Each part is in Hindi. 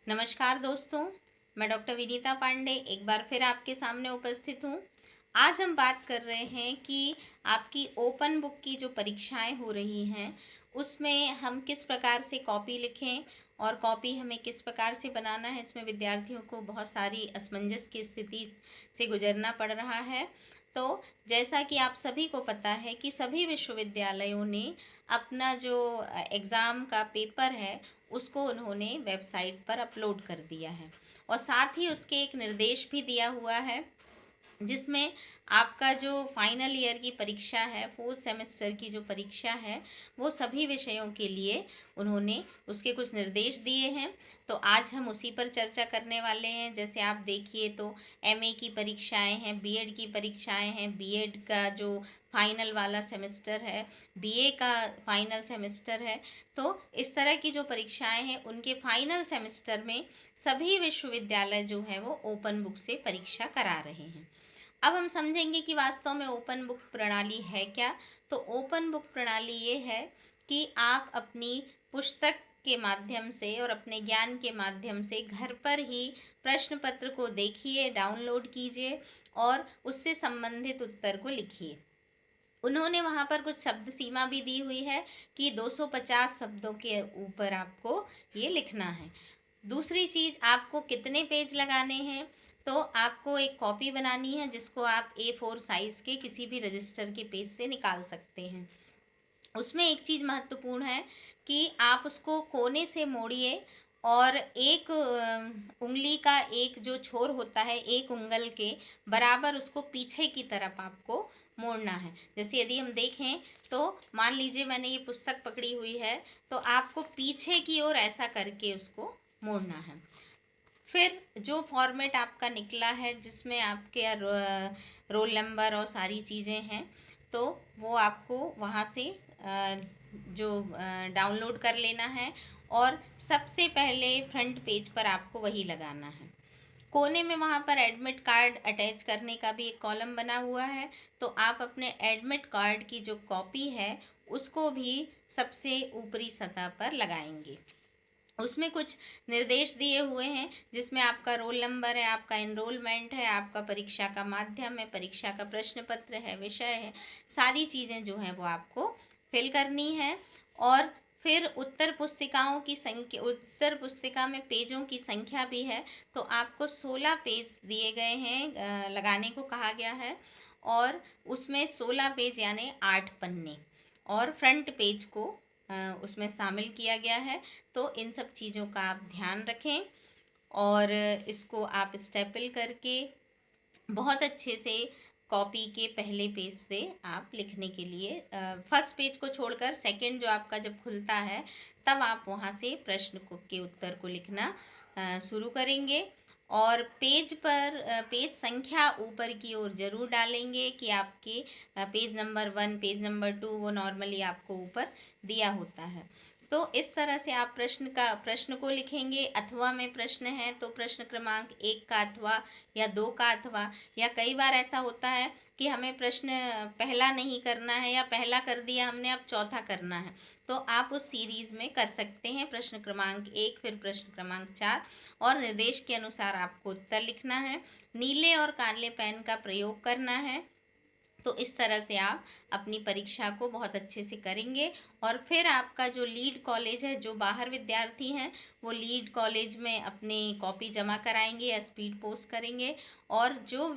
नमस्कार दोस्तों, मैं डॉक्टर विनीता पांडे एक बार फिर आपके सामने उपस्थित हूँ। आज हम बात कर रहे हैं कि आपकी ओपन बुक की जो परीक्षाएं हो रही हैं, उसमें हम किस प्रकार से कॉपी लिखें और कॉपी हमें किस प्रकार से बनाना है। इसमें विद्यार्थियों को बहुत सारी असमंजस की स्थिति से गुजरना पड़ रहा है। तो जैसा कि आप सभी को पता है कि सभी विश्वविद्यालयों ने अपना जो एग्ज़ाम का पेपर है उसको उन्होंने वेबसाइट पर अपलोड कर दिया है और साथ ही उसके एक निर्देश भी दिया हुआ है जिसमें आपका जो फाइनल ईयर की परीक्षा है, फोर्थ सेमेस्टर की जो परीक्षा है, वो सभी विषयों के लिए उन्होंने उसके कुछ निर्देश दिए हैं। तो आज हम उसी पर चर्चा करने वाले हैं। जैसे आप देखिए तो एमए की परीक्षाएं हैं, बीएड की परीक्षाएं हैं, बीएड का जो फाइनल वाला सेमेस्टर है, बीए का फाइनल सेमेस्टर है। तो इस तरह की जो परीक्षाएं हैं उनके फाइनल सेमेस्टर में सभी विश्वविद्यालय जो है वो ओपन बुक से परीक्षा करा रहे हैं। अब हम समझेंगे कि वास्तव में ओपन बुक प्रणाली है क्या। तो ओपन बुक प्रणाली ये है कि आप अपनी पुस्तक के माध्यम से और अपने ज्ञान के माध्यम से घर पर ही प्रश्न पत्र को देखिए, डाउनलोड कीजिए और उससे संबंधित उत्तर को लिखिए। उन्होंने वहाँ पर कुछ शब्द सीमा भी दी हुई है कि 250 शब्दों के ऊपर आपको ये लिखना है। दूसरी चीज़, आपको कितने पेज लगाने हैं। तो आपको एक कॉपी बनानी है जिसको आप A4 साइज़ के किसी भी रजिस्टर के पेज से निकाल सकते हैं। उसमें एक चीज़ महत्वपूर्ण है कि आप उसको कोने से मोड़िए और एक उंगली का एक जो छोर होता है, एक उंगल के बराबर उसको पीछे की तरफ आपको मोड़ना है। जैसे यदि हम देखें तो मान लीजिए मैंने ये पुस्तक पकड़ी हुई है, तो आपको पीछे की ओर ऐसा करके उसको मोड़ना है। फिर जो फॉर्मेट आपका निकला है जिसमें आपके रोल नंबर और सारी चीज़ें हैं, तो वो आपको वहाँ से जो डाउनलोड कर लेना है और सबसे पहले फ्रंट पेज पर आपको वही लगाना है। कोने में वहाँ पर एडमिट कार्ड अटैच करने का भी एक कॉलम बना हुआ है, तो आप अपने एडमिट कार्ड की जो कॉपी है उसको भी सबसे ऊपरी सतह पर लगाएंगे। उसमें कुछ निर्देश दिए हुए हैं जिसमें आपका रोल नंबर है, आपका एनरोलमेंट है, आपका परीक्षा का माध्यम है, परीक्षा का प्रश्न पत्र है, विषय है, सारी चीज़ें जो हैं वो आपको फिल करनी है। और फिर उत्तर पुस्तिकाओं की संख्या, उत्तर पुस्तिका में पेजों की संख्या भी है, तो आपको 16 पेज दिए गए हैं, लगाने को कहा गया है और उसमें 16 पेज यानी 8 पन्ने और फ्रंट पेज को उसमें शामिल किया गया है। तो इन सब चीज़ों का आप ध्यान रखें और इसको आप स्टेपल करके बहुत अच्छे से कॉपी के पहले पेज से आप लिखने के लिए फर्स्ट पेज को छोड़कर सेकंड जो आपका जब खुलता है तब आप वहाँ से प्रश्न को के उत्तर को लिखना शुरू करेंगे। और पेज पर पेज संख्या ऊपर की ओर जरूर डालेंगे कि आपके पेज नंबर 1, पेज नंबर 2 वो नॉर्मली आपको ऊपर दिया होता है। तो इस तरह से आप प्रश्न को लिखेंगे। अथवा में प्रश्न है तो प्रश्न क्रमांक 1 का अथवा या 2 का अथवा, या कई बार ऐसा होता है कि हमें प्रश्न पहला नहीं करना है या पहला कर दिया हमने, अब चौथा करना है, तो आप उस सीरीज़ में कर सकते हैं प्रश्न क्रमांक 1 फिर प्रश्न क्रमांक 4 और निर्देश के अनुसार आपको उत्तर लिखना है। नीले और काले पेन का प्रयोग करना है। तो इस तरह से आप अपनी परीक्षा को बहुत अच्छे से करेंगे और फिर आपका जो लीड कॉलेज है, जो बाहर विद्यार्थी हैं वो लीड कॉलेज में अपने कॉपी जमा कराएंगे या स्पीड पोस्ट करेंगे और जो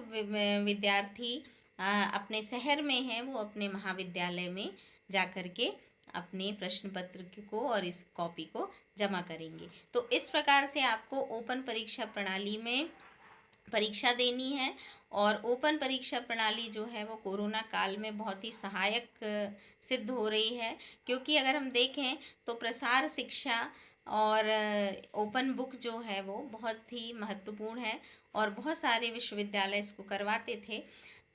विद्यार्थी अपने शहर में हैं वो अपने महाविद्यालय में जा कर के अपने प्रश्न पत्र को और इस कॉपी को जमा करेंगे। तो इस प्रकार से आपको ओपन परीक्षा प्रणाली में परीक्षा देनी है। और ओपन परीक्षा प्रणाली जो है वो कोरोना काल में बहुत ही सहायक सिद्ध हो रही है, क्योंकि अगर हम देखें तो प्रसार शिक्षा और ओपन बुक जो है वो बहुत ही महत्वपूर्ण है और बहुत सारे विश्वविद्यालय इसको करवाते थे।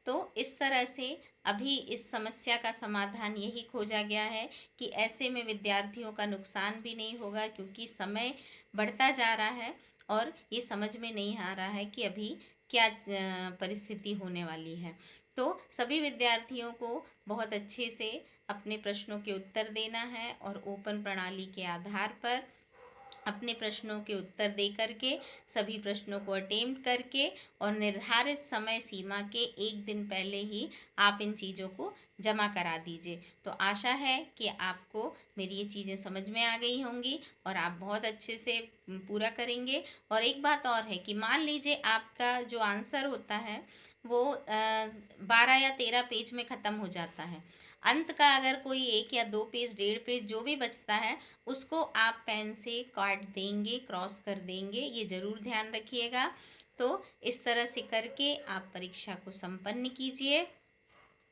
तो इस तरह से अभी इस समस्या का समाधान यही खोजा गया है कि ऐसे में विद्यार्थियों का नुकसान भी नहीं होगा, क्योंकि समय बढ़ता जा रहा है और ये समझ में नहीं आ रहा है कि अभी क्या परिस्थिति होने वाली है। तो सभी विद्यार्थियों को बहुत अच्छे से अपने प्रश्नों के उत्तर देना है और ओपन प्रणाली के आधार पर अपने प्रश्नों के उत्तर दे करके, सभी प्रश्नों को अटेम्प्ट करके और निर्धारित समय सीमा के 1 दिन पहले ही आप इन चीज़ों को जमा करा दीजिए। तो आशा है कि आपको मेरी ये चीज़ें समझ में आ गई होंगी और आप बहुत अच्छे से पूरा करेंगे। और एक बात और है कि मान लीजिए आपका जो आंसर होता है वो 12 या 13 पेज में ख़त्म हो जाता है, अंत का अगर कोई 1 या 2 पेज, 1.5 पेज जो भी बचता है उसको आप पेन से काट देंगे, क्रॉस कर देंगे, ये ज़रूर ध्यान रखिएगा। तो इस तरह से करके आप परीक्षा को संपन्न कीजिए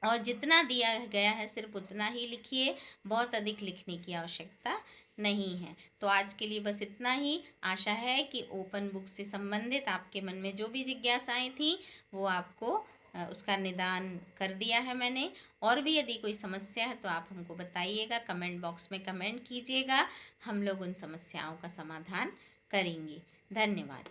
और जितना दिया गया है सिर्फ उतना ही लिखिए, बहुत अधिक लिखने की आवश्यकता नहीं है। तो आज के लिए बस इतना ही। आशा है कि ओपन बुक से संबंधित आपके मन में जो भी जिज्ञासाएं थी वो आपको उसका निदान कर दिया है मैंने। और भी यदि कोई समस्या है तो आप हमको बताइएगा, कमेंट बॉक्स में कमेंट कीजिएगा, हम लोग उन समस्याओं का समाधान करेंगे। धन्यवाद।